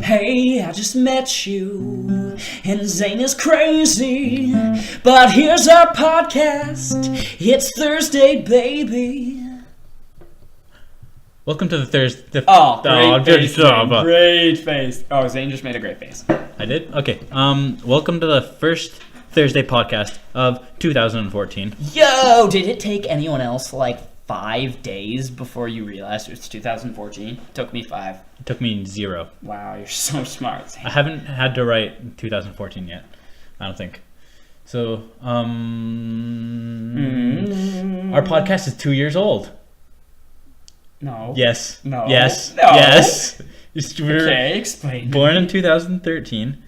Hey, I just met you, and Zane is crazy, but here's our podcast. It's Thursday, baby. Welcome to the Thursday. Great face. Oh, Zane just made a great face. I did? Okay. Welcome to the first Thursday podcast of 2014. Yo, did it take anyone else like 5 days before you realized it was 2014? It took me 5. It took me 0. Wow, you're so smart, Zane. I haven't had to write 2014 yet. I don't think. So, our podcast is 2 years old. No. Yes. No. Yes. No. Yes. Okay, explain. Born in 2013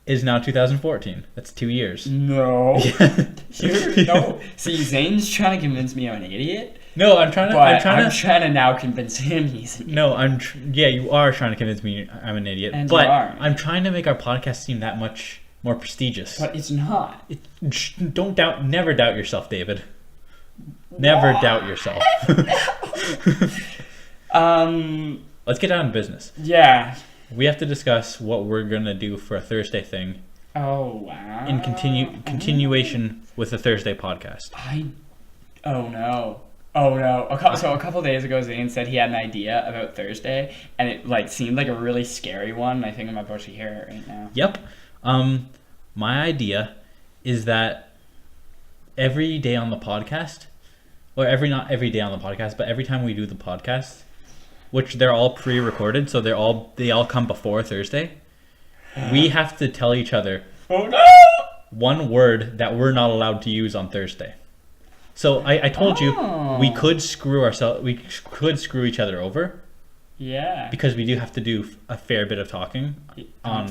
is now 2014. That's 2 years. No. No. See, Zane's trying to convince me I'm an idiot. No, I'm trying to now convince him he's an idiot. No, yeah, you are trying to convince me I'm an idiot. And but you are. I'm trying to make our podcast seem that much more prestigious. But it's not. Never doubt yourself, David. Never doubt yourself. Let's get down to business. Yeah. We have to discuss what we're gonna do for a Thursday thing. Oh wow. In continuation with the Thursday podcast. Oh no. So a couple days ago, Zane said he had an idea about Thursday, and it seemed like a really scary one. I think I'm about to hear it right now. Yep. My idea is that every day on the podcast, or not every day on the podcast, but every time we do the podcast, which they're all pre-recorded, so they all come before Thursday, we have to tell each other one word that we're not allowed to use on Thursday. So I told you we could screw each other over. Yeah. Because we do have to do a fair bit of talking on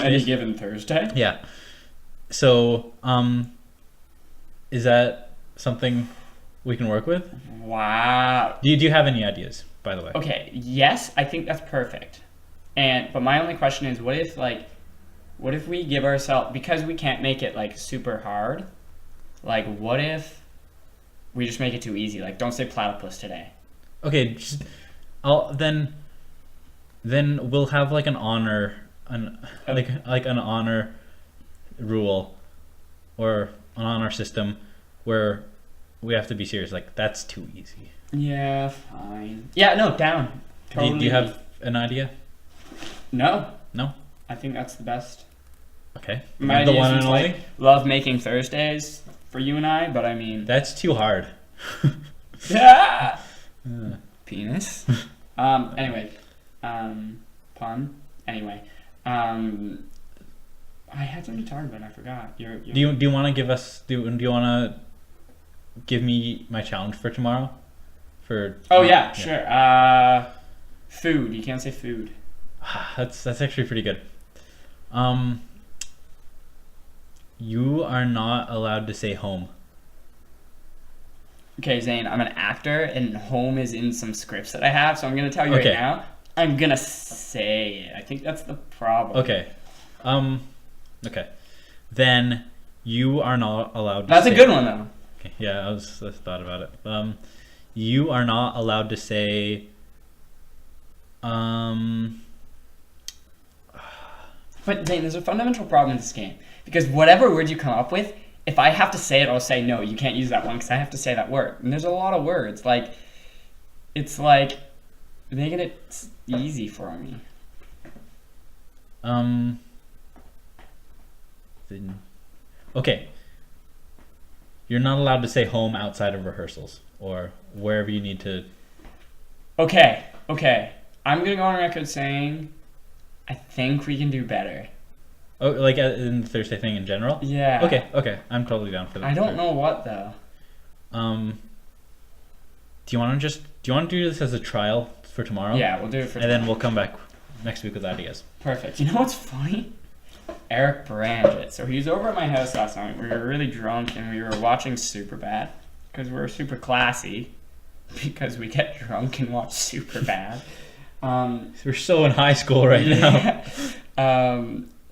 any given Thursday. Yeah. So is that something we can work with? Wow. Do you have any ideas, by the way? Okay. Yes, I think that's perfect. But my only question is, what if we give ourselves, because we can't make it super hard? What if we just make it too easy? Don't say platypus today. Okay, then we'll have an honor an honor rule or an honor system where we have to be serious. That's too easy. Yeah, fine. Yeah, no, down. Totally. Do you have an idea? No. No? I think that's the best. Okay. My idea one and only? Love making Thursdays for you and I, but I mean... That's too hard. Yeah! Penis. Anyway. Pun. Anyway. I had something to talk about and I forgot. Do you want to give us... Do you want to give me my challenge for tomorrow? Sure. Food. You can't say food. That's actually pretty good. You are not allowed to say home. Okay, Zane, I'm an actor, and home is in some scripts that I have, so I'm going to tell you right now, I'm going to say it. I think that's the problem. Okay. Okay. Then you are not allowed to That's a good one, though. Okay. Yeah, I thought about it. You are not allowed to say... But Zane, there's a fundamental problem in this game. Because whatever word you come up with, if I have to say it, I'll say, no, you can't use that one because I have to say that word. And there's a lot of words. It's making it easy for me. Okay. You're not allowed to say home outside of rehearsals or wherever you need to. Okay. I'm going to go on record saying I think we can do better. Oh, in the Thursday thing in general? Yeah. Okay. I'm totally down for that. I don't know what though. Do you want to do this as a trial for tomorrow? Yeah, we'll do it for tomorrow. And then we'll come back next week with ideas. Perfect. You know what's funny? Eric Brandt. So he was over at my house last night. We were really drunk and we were watching Superbad because we're super classy because we get drunk and watch Superbad. We're so in high school right now.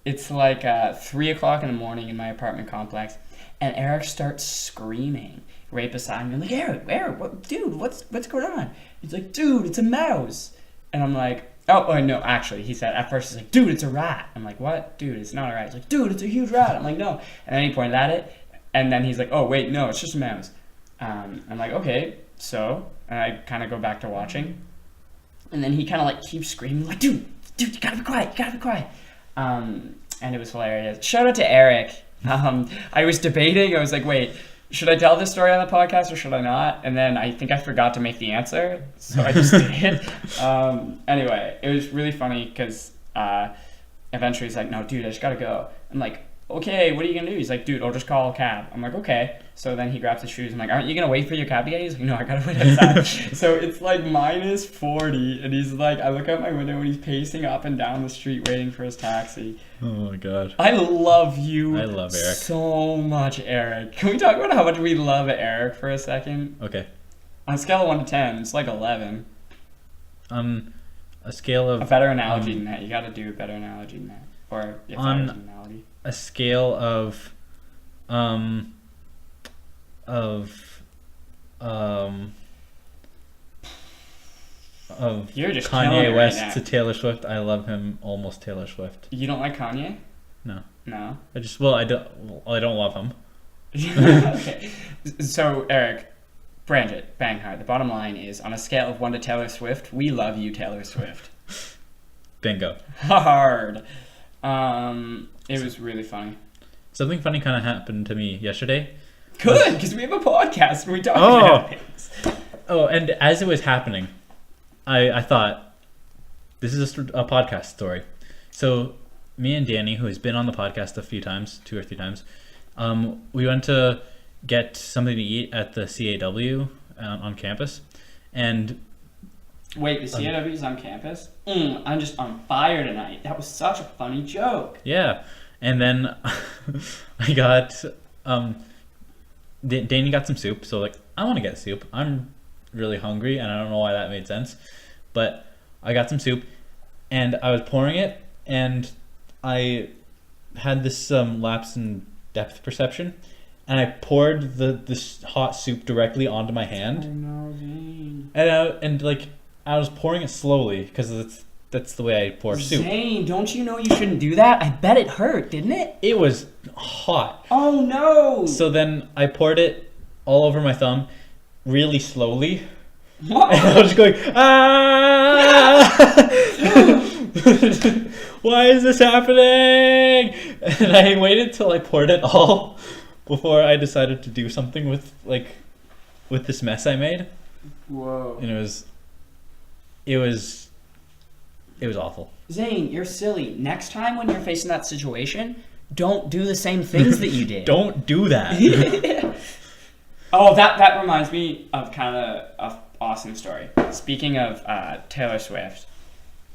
It's 3 o'clock in the morning in my apartment complex, and Eric starts screaming right beside me. I'm like, Eric, what's going on? He's like, dude, it's a mouse. And I'm like, Oh, no, actually, he said, at first, he's like, dude, it's a rat. I'm like, what? Dude, it's not a rat. He's like, dude, it's a huge rat. I'm like, no. And then he pointed at it, and then he's like, oh, wait, no, it's just a mouse. I'm like, okay, so, and I kind of go back to watching, and then he kind of like keeps screaming, like, dude, you gotta be quiet. And it was hilarious. Shout out to Eric. I was debating, I was like, wait, should I tell this story on the podcast or should I not? And then I think I forgot to make the answer, so I just did. Anyway, it was really funny because eventually he's like, no, dude, I just gotta go. I'm like, okay, what are you gonna do? He's like, dude, I'll just call a cab. I'm like, okay. So then he grabs his shoes. I'm like, aren't you gonna wait for your cab to get? He's like, no, I gotta wait outside. So it's like minus 40, and he's like, I look out my window and he's pacing up and down the street waiting for his taxi. Oh my god. I love you. I love Eric so much, Eric. Can we talk about how much we love Eric for a second? Okay. On a scale of 1 to 10, it's like 11. On a scale of... A better analogy than that. You gotta do a better analogy than that. Or if on that was an analogy. A scale of You're just killing Kanye it West right now. to Taylor Swift. I love him almost Taylor Swift. You don't like Kanye? No. No? I don't love him. Okay. So, Eric, brand it. Bang hard. The bottom line is, on a scale of 1 to Taylor Swift, we love you, Taylor Swift. Bingo. Hard. It was really funny. Something funny kind of happened to me yesterday. Good, because we have a podcast where we talk about things. Oh, and as it was happening, I thought, this is a podcast story. So me and Danny, who has been on the podcast a few times, 2 or 3 times, we went to get something to eat at the CAW on campus. And wait, the CAW is on campus? I'm just on fire tonight. That was such a funny joke. Yeah. And then I got... Danny got some soup, so like, I want to get soup. I'm really hungry, and I don't know why that made sense. But I got some soup, and I was pouring it, and I had this lapse in depth perception, and I poured this hot soup directly onto my hand. Oh no, Zane. And I was pouring it slowly, because that's the way I pour soup. Zane, don't you know you shouldn't do that? I bet it hurt, didn't it? It was hot. Oh no! So then I poured it all over my thumb, really slowly. What? And I was going, ah! Why is this happening? And I waited till I poured it all before I decided to do something with this mess I made. Whoa. And it was awful. Zane, you're silly. Next time when you're facing that situation, don't do the same things that you did. Don't do that. Oh, that reminds me of kind of an awesome story. Speaking of Taylor Swift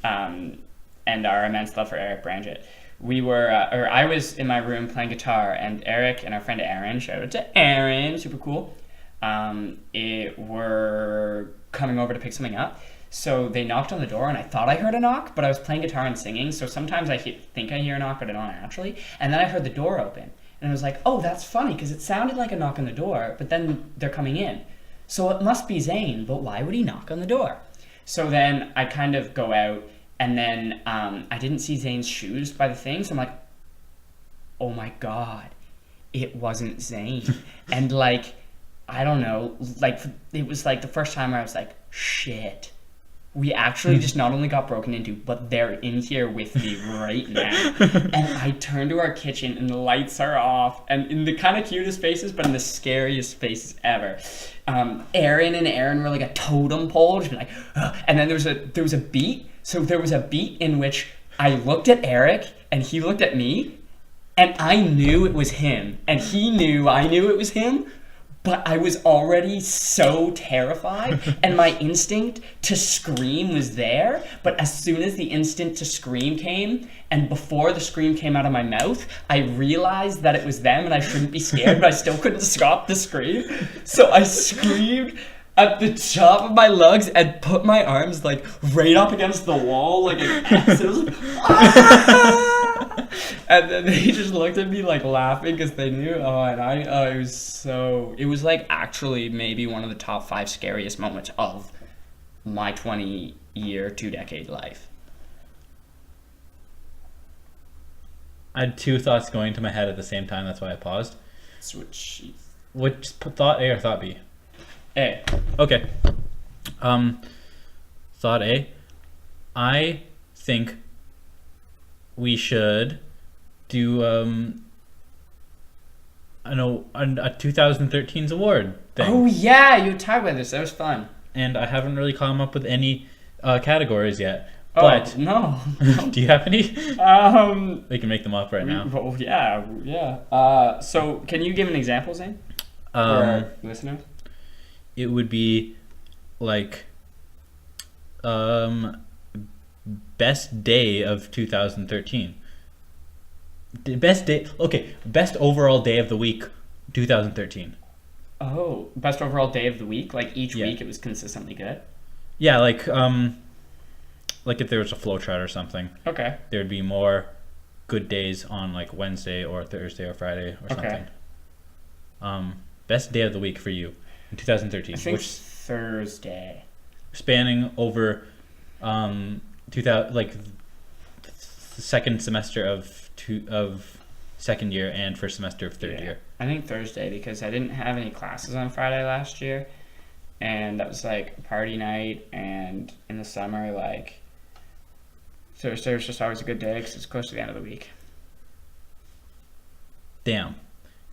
and our immense love for Eric Branget, I was in my room playing guitar, and Eric and our friend Aaron, shout out to Aaron, super cool, were coming over to pick something up. So they knocked on the door, and I thought I heard a knock, but I was playing guitar and singing, so sometimes I think I hear a knock, but I don't actually. And then I heard the door open, and I was like, oh, that's funny, because it sounded like a knock on the door, but then they're coming in. So it must be Zane, but why would he knock on the door? So then I kind of go out, and then I didn't see Zane's shoes by the thing, so I'm like, oh my god, it wasn't Zane. And I don't know, it was the first time where I was like, shit. We actually just not only got broken into, but they're in here with me right now. And I turn to our kitchen, and the lights are off, and in the kind of cutest faces, but in the scariest faces ever. Aaron and Aaron were like a totem pole, just like, ugh. And then there was a beat. So there was a beat in which I looked at Eric, and he looked at me, and I knew it was him, and he knew I knew it was him. But I was already so terrified, and my instinct to scream was there. But as soon as the instinct to scream came, and before the scream came out of my mouth, I realized that it was them and I shouldn't be scared, but I still couldn't stop the scream. So I screamed at the top of my lungs and put my arms right up against the wall like an X. It was like, ah! And then they just looked at me laughing because they knew. It was actually maybe one of the top 5 scariest moments of my 20-year, 2-decade life. I had two thoughts going to my head at the same time. That's why I paused. Switch. Which thought A or thought B? A. Okay. Thought A. I think we should do I know a 2013's award thing. Oh yeah, you talked about this. That was fun. And I haven't really come up with any categories yet. Oh But no. do you have any? We can make them up right now. Well, yeah. So can you give an example, Zane, for our listeners? It would be like best day of 2013. Best overall day of the week 2013. Oh, best overall day of the week. Like each Yeah. week, it was consistently good. Yeah, like if there was a flow chart or something, Okay. there'd be more good days on like Wednesday or Thursday or Friday or Okay. something. Best day of the week for you in 2013, I think which Thursday. spanning over 2000, like the second semester of second year and first semester of third year. I think Thursday because I didn't have any classes on Friday last year, and that was like a party night. And in the summer, like Thursday was just always a good day because it's close to the end of the week. Damn,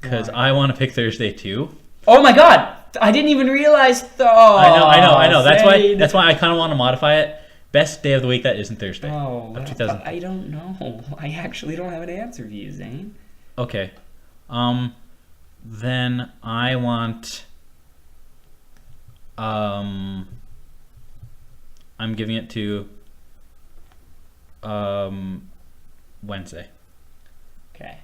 because Why? I want to pick Thursday too. Oh my God! I didn't even realize. I know. Zane. That's why I kind of want to modify it. Best day of the week that isn't Thursday. Oh, of well, 2000. but I don't know. I actually don't have an answer for you, Zane. Okay. Then I want. I'm giving it to. Wednesday. Okay.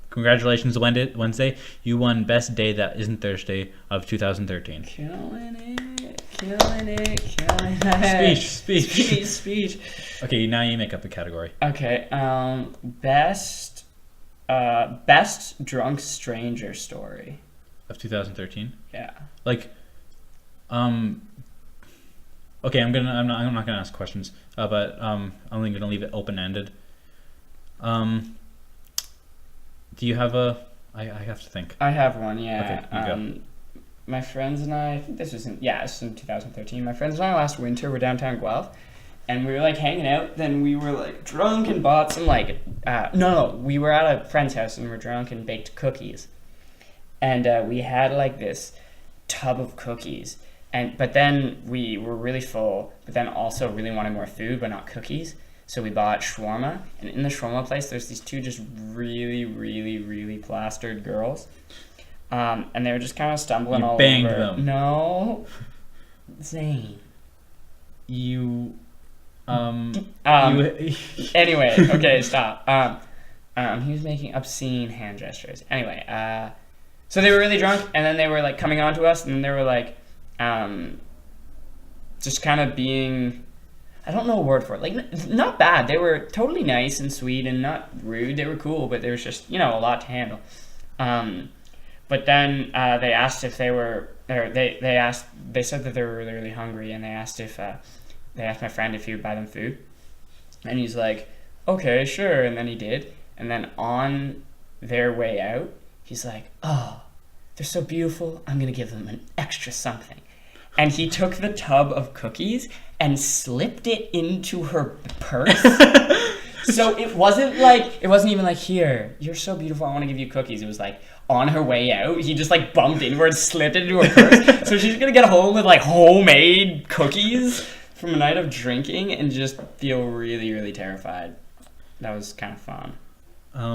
Congratulations, Wednesday. You won best day that isn't Thursday of 2013. Killing it. Speech. Okay, now you make up a category. Okay. Best drunk stranger story. Of 2013. Yeah. Like, okay, I'm not gonna ask questions, but I'm only gonna leave it open ended. Do you have a? I have to think. I have one. Yeah. Okay, you go. My friends and I think this was in 2013. My friends and I last winter were downtown Guelph, and we were like hanging out. Then we were like drunk and bought some like we were at a friend's house and we were drunk and baked cookies, and we had like this tub of cookies. But then we were really full, but then also really wanted more food, but not cookies. So we bought shawarma, and in the shawarma place, there's these two just really, really, really plastered girls. And they were just kind of stumbling all over. You banged them. No. Zane. You. Anyway, okay, stop. He was making obscene hand gestures. Anyway, so they were really drunk, and then they were like coming on to us, and they were like, just kind of being, I don't know a word for it, like not bad. They were totally nice and sweet and not rude. They were cool, but there was just, a lot to handle. But then they asked if they were, or they said that they were really, really hungry, and they asked my friend if he would buy them food. And he's like, okay, sure. And then he did. And then on their way out, he's like, oh, they're so beautiful. I'm going to give them an extra something. And he took the tub of cookies and slipped it into her purse. So it wasn't even like, here, you're so beautiful, I want to give you cookies. It was like, on her way out, he just like bumped inward, slipped it into her purse. So she's going to get home with like homemade cookies from a night of drinking and just feel really, really terrified. That was kind of fun. Damn, I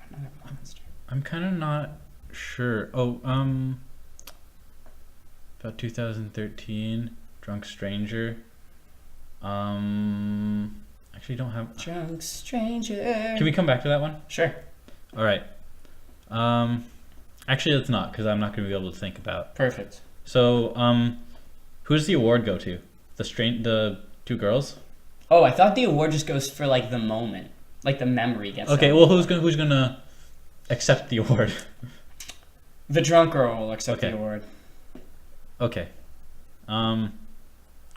want another monster. I'm kind of not sure. About 2013, Drunk Stranger. Actually don't have. Drunk stranger. Can we come back to that one? Sure. All right. Actually, let's not, because I'm not going to be able to think about. Perfect. So, who does the award go to? The two girls? Oh, I thought the award just goes for like the moment, like the memory gets. Okay, that. well, who's gonna accept the award? The drunk girl will accept the award. Okay.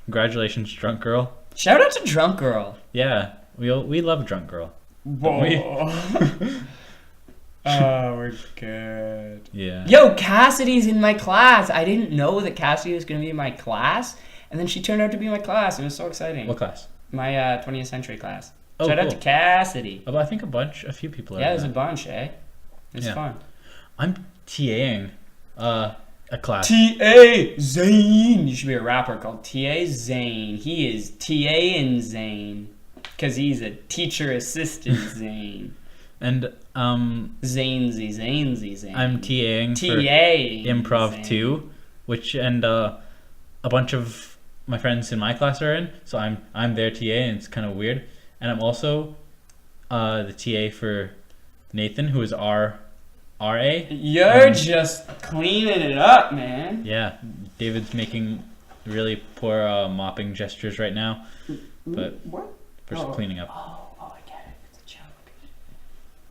Congratulations, drunk girl. Shout out to drunk girl. Yeah, we love drunk girl. Don't we? Oh, we're good. Yeah. Yo, Cassidy's in my class. I didn't know that Cassidy was going to be in my class, and then she turned out to be in my class. It was so exciting. What class? My 20th century class. Oh, Shout out cool. to Cassidy. Oh, I think a few people are. Yeah, in there's a that. bunch, eh? It's Yeah. fun. I'm TAing a class. T.A. Zane. You should be a rapper called T.A. Zane. He is T.A. and Zane. Because he's a teacher assistant Zane. And Zanesy, Zane. I'm TAing for T.A. Improv Zane. 2, which a bunch of my friends in my class are in, so I'm their TA, and it's kind of weird. And I'm also the TA for Nathan, who is our RA. You're just cleaning it up, man. Yeah, David's making really poor mopping gestures right now, but What? for some cleaning up. Oh, I get it. It's a joke.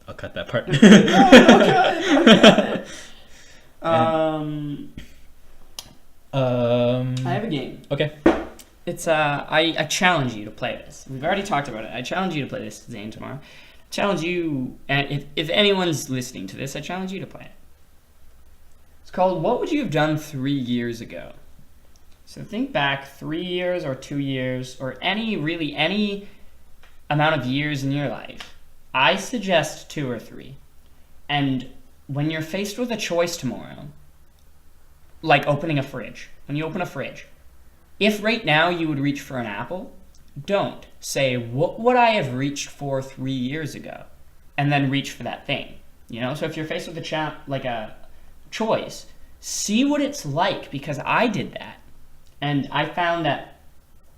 I'll cut that part. I have a game. Okay. It's I challenge you to play this. We've already talked about it. I challenge you to play this, Zane, tomorrow. Challenge you, and if anyone's listening to this, I challenge you to play it. It's called What Would You Have Done 3 Years Ago? So think back 3 years or 2 years or any amount of years in your life. I suggest 2 or 3. And when you're faced with a choice tomorrow, like opening a fridge, when you open a fridge, if right now you would reach for an apple, don't. Say, what would I have reached for 3 years ago? And then reach for that thing. You know, so if you're faced with a choice, see what it's like, because I did that. And I found that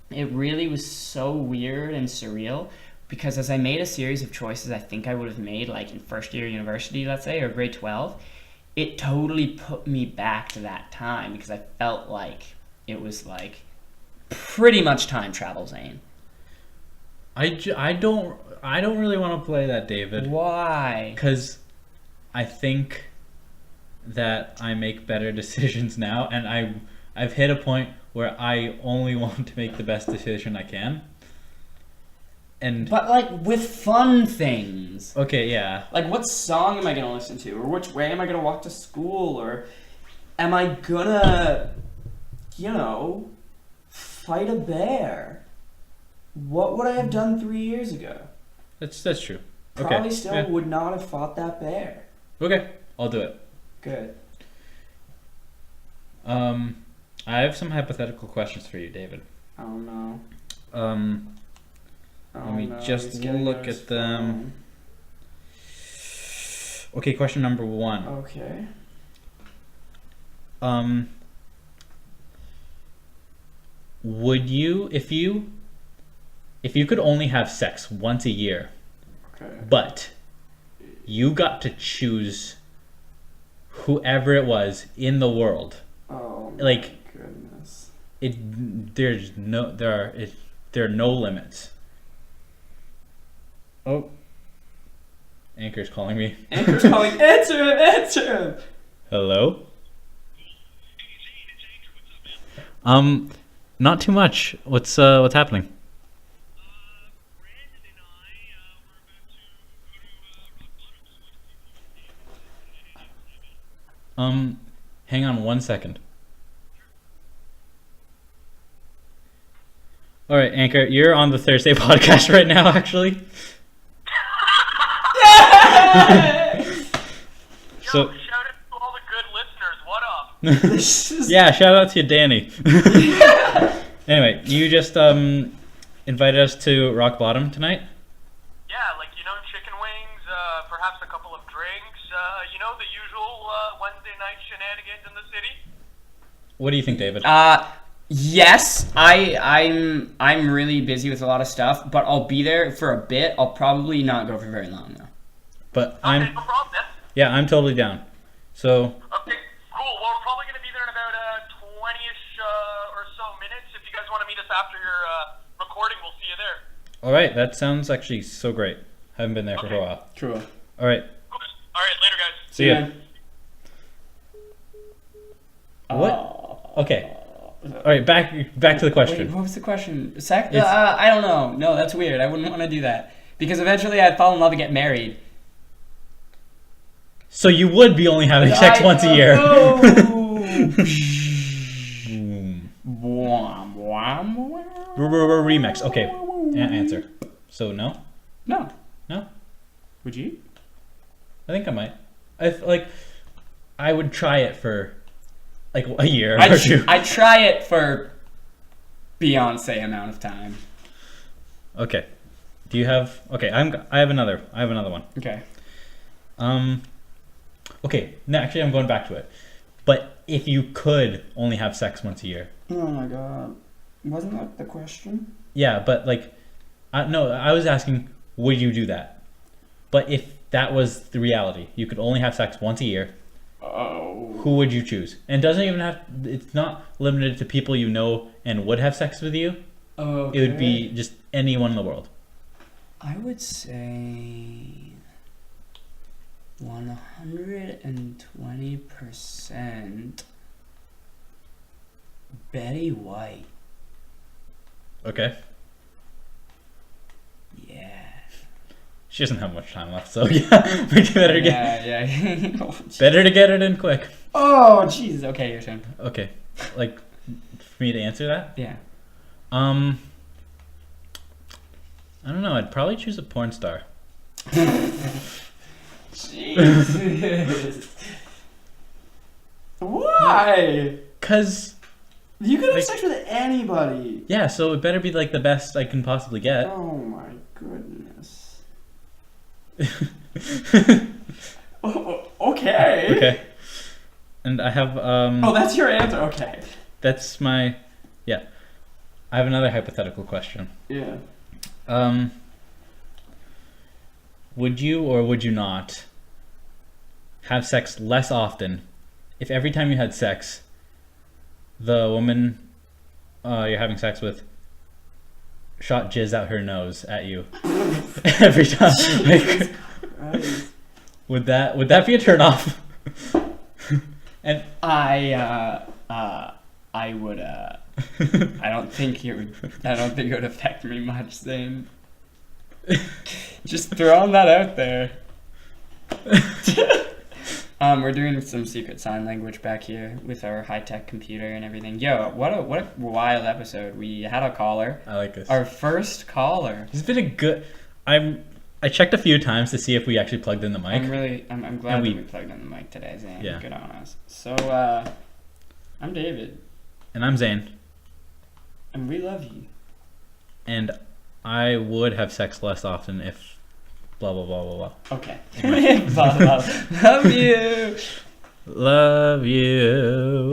it really was so weird and surreal, because as I made a series of choices I think I would have made, like in first year university, let's say, or grade 12, it totally put me back to that time, because I felt like it was like pretty much time travel, Zane. I don't really want to play that, David. Why? Because I think that I make better decisions now, and I've hit a point where I only want to make the best decision I can. And But like with fun things. okay, yeah. Like what song am I gonna listen to? Or which way am I gonna walk to school? Or am I gonna, fight a bear? What would I have done 3 years ago? That's true. Probably Okay. still Yeah. would not have fought that bear. Okay, I'll do it. Good. I have some hypothetical questions for you, David. Oh no. Let me just look at them. Okay, question number 1. Okay. Would you, if you could only have sex once a year, Okay. but you got to choose whoever it was in the world, Oh my like goodness. there are no limits. Oh, Anchor's calling me. Anchor's calling. Answer him! Answer him! Hello. Not too much. What's happening? Hang on 1 second. All right, Anchor, you're on the Thursday podcast right now, actually. So, Shout out to all the good listeners. What up? This is- yeah, shout out to you, Danny. Anyway, you just invited us to Rock Bottom tonight. Yeah, chicken wings, perhaps a couple of drinks. The usual Wednesday night shenanigans in the city. What do you think, David? Yes, I'm really busy with a lot of stuff, but I'll be there for a bit. I'll probably not go for very long though. But Okay, I'm no problem then. yeah, I'm totally down. So Okay, cool. Well, we're probably going to be there in about 20-ish or so minutes. If you guys want to meet us after your recording, we'll see you there. all right, that sounds actually so great. Haven't been there for a while. Cool. All right, Cool. All right, later, guys. see ya. What? Okay. All right, back to the question. Wait, what was the question? It's- I don't know. No, that's weird. I wouldn't want to do that. Because eventually I'd fall in love and get married. So you would be only having sex once a year. Remix. Okay. Answer. So no? No. No? Would you? I think I might. I would try it for like a year or two. I'd try it for Beyonce amount of time. Okay. Do you have? Okay, I have another one. Okay. Okay. No, actually, I'm going back to it. But if you could only have sex once a year. Oh my god. Wasn't that the question? Yeah, but like, no, I was asking, would you do that? But if that was the reality, you could only have sex once a year. Oh. Who would you choose? And it doesn't even have. It's not limited to people you know and would have sex with you. Okay. It would be just anyone in the world. I would say 120% Betty White. Okay. Yeah. She doesn't have much time left, so yeah, better to get better to get it in quick. Oh, jeez. Okay, your turn. Okay, like for me to answer that. Yeah. I don't know. I'd probably choose a porn star. Jesus. Why? Cause you could have sex with anybody. Yeah, so it better be like the best I can possibly get. Oh my goodness. Okay. Okay. And I have Oh, that's your answer. Okay. That's my yeah. I have another hypothetical question. Yeah. Would you or would you not have sex less often if every time you had sex, the woman you're having sex with shot jizz out her nose at you every time? Like, would that be a turn off? And I would I don't think it would affect me much, Zane. Just throwing that out there. We're doing some secret sign language back here with our high-tech computer and everything. Yo, what a wild episode. We had a caller. I like this. Our first caller. It's been a good. I checked a few times to see if we actually plugged in the mic. I'm glad that we plugged in the mic today, Zane. Yeah. Good on us. So, I'm David. And I'm Zane. And we love you. And I would have sex less often if blah blah blah blah blah. Okay. Love you. Love you.